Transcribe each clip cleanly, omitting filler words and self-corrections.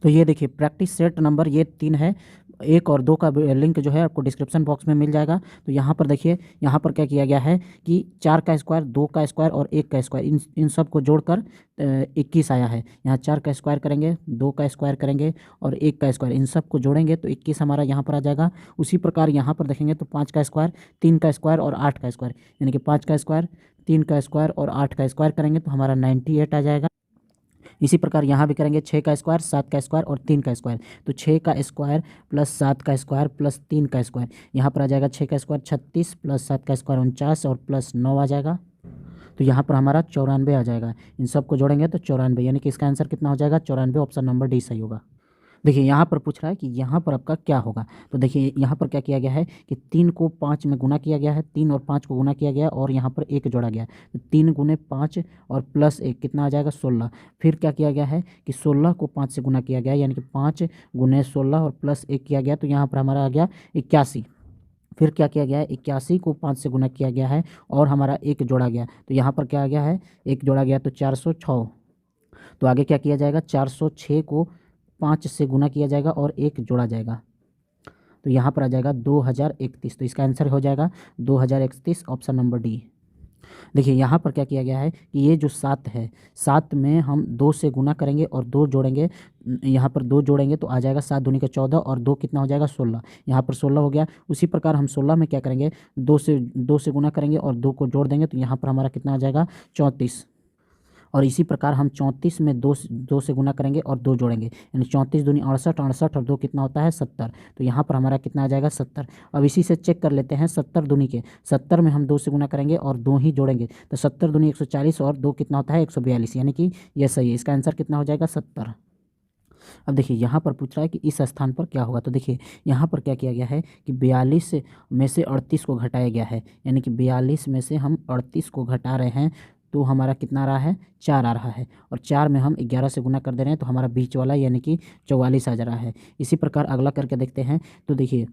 तो ये देखिए प्रैक्टिस सेट नंबर ये 3 है। 1 और 2 का लिंक जो है आपको डिस्क्रिप्शन बॉक्स में मिल जाएगा। तो यहाँ पर देखिए, यहाँ पर क्या किया गया है कि 4 का स्क्वायर, 2 का स्क्वायर और 1 का स्क्वायर, इन सब को जोड़कर 21 आया है। यहाँ 4 का स्क्वायर करेंगे, 2 का स्क्वायर करेंगे और 1 का स्क्वायर, इन सब को जोड़ेंगे तो 21 हमारा यहाँ पर आ जाएगा। उसी प्रकार यहाँ पर देखेंगे तो 5 का स्क्वायर, 3 का स्क्वायर और 8 का स्क्वायर, यानी कि 5 का स्क्वायर, 3 का स्क्वायर और 8 का स्क्वायर करेंगे तो हमारा 98 आ जाएगा। इसी प्रकार यहाँ भी करेंगे 6 का स्क्वायर, 7 का स्क्वायर और 3 का स्क्वायर, तो 6 का स्क्वायर प्लस 7 का स्क्वायर प्लस 3 का स्क्वायर, यहाँ पर आ जाएगा 6 का स्क्वायर 36 प्लस 7 का स्क्वायर 49 और प्लस 9 आ जाएगा। तो यहाँ पर हमारा 94 आ जाएगा। इन सब को जोड़ेंगे तो 94, यानी कि इसका आंसर कितना हो जाएगा 94। ऑप्शन नंबर डी सही होगा। देखिए यहाँ पर पूछ रहा है कि यहाँ पर आपका क्या होगा। तो देखिए यहाँ पर क्या किया गया है कि 3 को 5 में गुना किया गया है, 3 और 5 को गुना किया गया है और यहाँ पर 1 जोड़ा गया है। तो 3 गुने 5 और प्लस 1 कितना आ जाएगा 16। फिर क्या किया गया है कि 16 को 5 से गुना किया गया है, यानी कि 5 गुने 16 और प्लस 1 किया गया, तो यहाँ पर हमारा आ गया 81। फिर क्या किया गया है 81 को 5 से गुना किया गया है और हमारा 1 जोड़ा गया, तो यहाँ पर क्या आ गया है 1 जोड़ा गया तो 406। तो आगे क्या किया जाएगा 406 को 5 से गुना किया जाएगा और 1 जोड़ा जाएगा, तो यहाँ पर आ जाएगा 2031। तो इसका आंसर हो जाएगा 2031। Option number D. देखिए यहाँ पर क्या किया गया है कि ये जो 7 है, 7 में हम 2 से गुना करेंगे और 2 जोड़ेंगे, यहाँ पर 2 जोड़ेंगे तो आ जाएगा 7 दूनी का 14 और 2 कितना हो जाएगा 16। यहाँ पर 16 हो गया। उसी प्रकार हम 16 में क्या करेंगे 2 से गुना करेंगे और 2 को जोड़ देंगे, तो यहाँ पर हमारा कितना आ जाएगा 34। और इसी प्रकार हम 34 में 2 से गुना करेंगे और 2 जोड़ेंगे, यानी 34 दूनी 68, 68 और 2 कितना होता है 70। तो यहाँ पर हमारा कितना आ जाएगा 70। अब इसी से चेक कर लेते हैं 70 दूनी के, 70 में हम 2 से गुना करेंगे और 2 ही जोड़ेंगे, तो 70 दूनी 140 और 2 कितना होता है 142, यानी कि यह सही है। इसका आंसर कितना हो जाएगा 70। अब देखिए यहाँ पर पूछ रहा है कि इस स्थान पर क्या होगा। तो देखिए यहाँ पर क्या किया गया है कि 42 में से 38 को घटाया गया है, यानी कि 42 में से हम 38 को घटा रहे हैं, तो हमारा कितना आ रहा है 4 आ रहा है, और 4 में हम 11 से गुना कर दे रहे हैं, तो हमारा बीच वाला यानी कि 44 आ जा रहा है। इसी प्रकार अगला करके देखते हैं। तो देखिए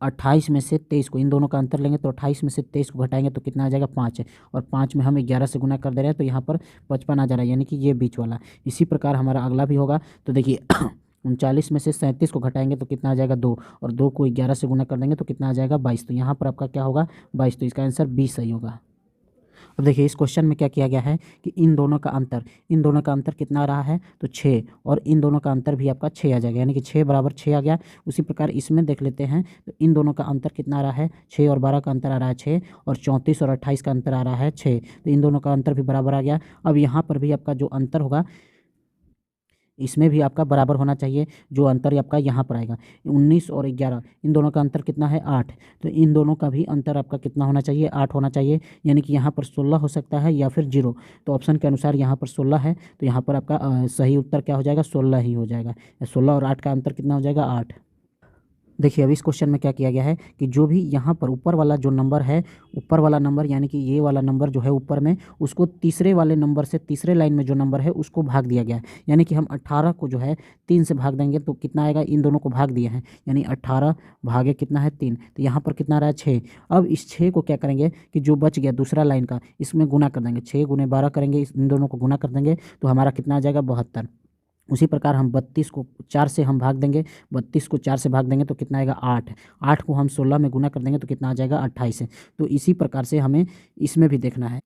28 में से 23 को, इन दोनों का अंतर लेंगे तो 28 में से 23 को घटाएंगे तो कितना आ जाएगा 5 है, और 5 में हम 11 से गुना कर दे रहे हैं, तो यहाँ पर 55 आ जा रहा है, यानी कि ये बीच वाला। इसी प्रकार हमारा अगला भी होगा। तो देखिए 39 में से 37 को घटाएंगे तो कितना आ जाएगा 2, और 2 को 11 से गुना कर देंगे तो कितना आ जाएगा 22। तो यहाँ पर आपका क्या होगा 22। तो इसका आंसर बी सही होगा। अब देखिए इस क्वेश्चन में क्या किया गया है कि इन दोनों का अंतर कितना आ रहा है तो 6, और इन दोनों का अंतर भी आपका 6 आ जाएगा, यानी कि 6 बराबर 6 आ गया। उसी प्रकार इसमें देख लेते हैं, तो इन दोनों का अंतर कितना आ रहा है 6 और 12 का अंतर आ रहा है 6, और 34 और 28 का अंतर आ रहा है 6, तो इन दोनों का अंतर भी बराबर आ गया। अब यहाँ पर भी आपका जो अंतर होगा इसमें भी आपका बराबर होना चाहिए। जो अंतर आपका यहाँ पर आएगा 19 और 11, इन दोनों का अंतर कितना है 8, तो इन दोनों का भी अंतर आपका कितना होना चाहिए 8 होना चाहिए, यानी कि यहाँ पर 16 हो सकता है या फिर 0। तो ऑप्शन के अनुसार यहाँ पर 16 है, तो यहाँ पर आपका सही उत्तर क्या हो जाएगा 16 ही हो जाएगा। 16 और 8 का अंतर कितना हो जाएगा 8। देखिए अब इस क्वेश्चन में क्या किया गया है कि जो भी यहाँ पर ऊपर वाला जो नंबर है, ऊपर वाला नंबर यानी कि ये वाला नंबर जो है ऊपर में, उसको तीसरे वाले नंबर से, तीसरे लाइन में जो नंबर है उसको भाग दिया गया है, यानी कि हम 18 को जो है 3 से भाग देंगे तो कितना आएगा, इन दोनों को भाग दिए हैं, यानी 18 भागे कितना है 3, तो यहाँ पर कितना आ रहा है 6। अब इस 6 को क्या करेंगे कि जो बच गया दूसरा लाइन का, इसमें गुना कर देंगे, 6 गुने 12 करेंगे, इन दोनों को गुना कर देंगे तो हमारा कितना आ जाएगा 72। उसी प्रकार हम 32 को 4 से हम भाग देंगे, 32 को 4 से भाग देंगे तो कितना आएगा 8, 8 को हम 16 में गुना कर देंगे तो कितना आ जाएगा 28 है। तो इसी प्रकार से हमें इसमें भी देखना है।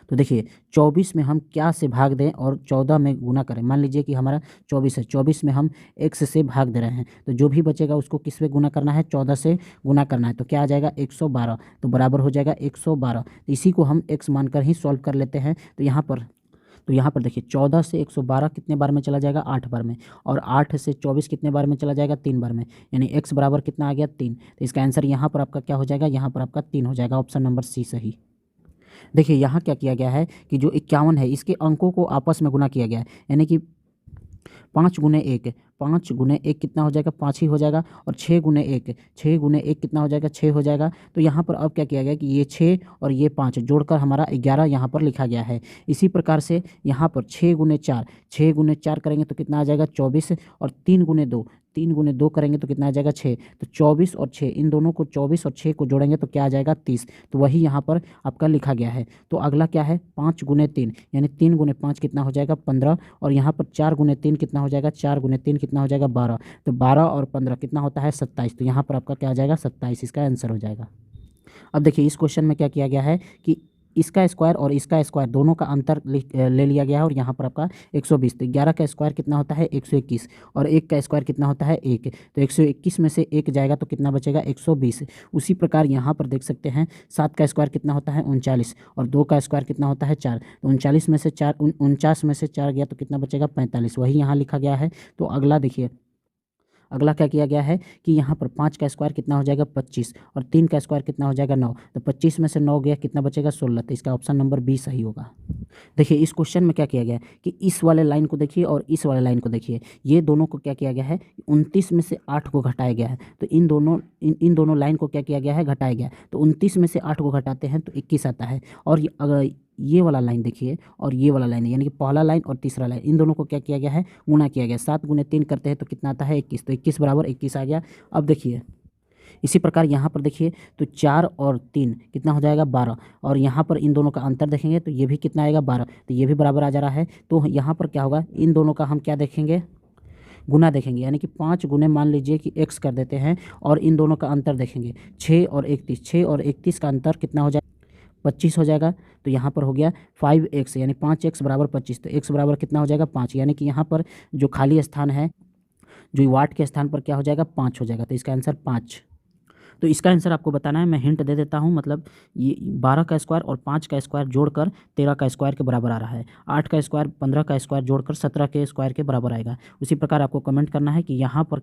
तो देखिए 24 में हम क्या से भाग दें और 14 में गुना करें। मान लीजिए कि हमारा 24 है, 24 में हम x से भाग दे रहे हैं, तो जो भी बचेगा उसको किस पे गुना करना है 14 से गुना करना है, तो क्या आ जाएगा 112, तो बराबर हो जाएगा 112। तो इसी को हम x मानकर ही सॉल्व कर लेते हैं। तो यहाँ पर देखिए 14 से 112 कितने बार में चला जाएगा 8 बार में, और 8 से 24 कितने बार में चला जाएगा 3 बार में, यानी x बराबर कितना आ गया 3। तो इसका आंसर यहाँ पर आपका क्या हो जाएगा, यहाँ पर आपका 3 हो जाएगा। ऑप्शन नंबर सी सही। देखिए यहाँ क्या किया गया है कि जो 51 है इसके अंकों को आपस में गुना किया गया है, यानी कि 5 गुने 1, 5 गुने 1 कितना हो जाएगा 5 ही हो जाएगा, और 6 गुने 1, 6 गुने 1 कितना हो जाएगा 6 हो जाएगा। तो यहाँ पर अब क्या किया गया कि ये 6 और ये 5 जोड़कर हमारा 11 यहाँ पर लिखा गया है। इसी प्रकार से यहाँ पर 6 गुने 4, 6 गुने 4 करेंगे तो कितना आ जाएगा 24, और 3 गुने 2, 3 गुने 2 करेंगे तो कितना आ जाएगा 6। तो 24 और 6, इन दोनों को 24 और 6 को जोड़ेंगे तो क्या आ जाएगा 30। तो वही यहाँ पर आपका लिखा गया है। तो अगला क्या है 5 गुने 3, यानी 3 गुने 5 कितना हो जाएगा 15। और यहाँ पर 4 गुने 3 कितना हो जाएगा, 4 गुने 3 कितना हो जाएगा 12। तो 12 और 15 कितना होता है 27। तो यहाँ पर आपका क्या आ जाएगा 27, इसका आंसर हो जाएगा। अब देखिए इस क्वेश्चन में क्या किया गया है कि इसका स्क्वायर और इसका स्क्वायर दोनों का अंतर ले लिया गया है और यहाँ पर आपका 120। तो 11 का स्क्वायर कितना होता है 121 और 1 का स्क्वायर कितना होता है 1। तो 121 में से 1 जाएगा तो कितना बचेगा 120। उसी प्रकार यहाँ पर देख सकते हैं 7 का स्क्वायर कितना होता है 39 और 2 का स्क्वायर कितना होता है 4। तो 39 में से 4 49 में से 4 गया तो कितना बचेगा 45, वही यहाँ लिखा गया है। तो अगला देखिए, अगला क्या किया गया है कि यहाँ पर 5 का स्क्वायर कितना हो जाएगा 25 और 3 का स्क्वायर कितना हो जाएगा 9। तो 25 में से 9 गया कितना बचेगा 16। तो इसका ऑप्शन नंबर बी सही होगा। देखिए इस क्वेश्चन में क्या किया गया है कि इस वाले लाइन को देखिए और इस वाले लाइन को देखिए, ये दोनों को क्या किया गया है 29 में से 8 को घटाया गया है। तो इन दोनों लाइन को क्या किया गया है घटाया गया। तो 29 में से 8 को घटाते हैं तो 21 आता है। और अगर ये वाला लाइन देखिए और ये वाला लाइन, यानी कि पहला लाइन और तीसरा लाइन, इन दोनों को क्या किया गया है गुणा किया गया। 7 गुने 3 करते हैं तो कितना आता है 21। तो 21 बराबर 21 आ गया। अब देखिए इसी प्रकार यहाँ पर देखिए तो 4 और 3 कितना हो जाएगा 12 और यहाँ पर इन दोनों का अंतर देखेंगे तो ये भी कितना आएगा 12। तो ये भी बराबर आ जा रहा है। तो यहाँ पर क्या होगा इन दोनों का हम क्या देखेंगे गुना देखेंगे, यानी कि 5 गुने मान लीजिए कि x कर देते हैं और इन दोनों का अंतर देखेंगे 6 और 31। 6 और 31 का अंतर कितना हो जाएगा 25 हो जाएगा। तो यहाँ पर हो गया 5x, यानी 5x बराबर 25। तो x बराबर कितना हो जाएगा 5, यानी कि यहाँ पर जो खाली स्थान है जो वाट के स्थान पर क्या हो जाएगा 5 हो जाएगा। तो इसका आंसर 5। तो इसका आंसर आपको बताना है, मैं हिंट दे देता हूँ। मतलब ये 12 का स्क्वायर और 5 का स्क्वायर जोड़कर 13 का स्क्वायर के बराबर आ रहा है। 8 का स्क्वायर 15 का स्क्वायर जोड़कर 17 के स्क्वायर के बराबर आएगा। उसी प्रकार आपको कमेंट करना है कि यहाँ पर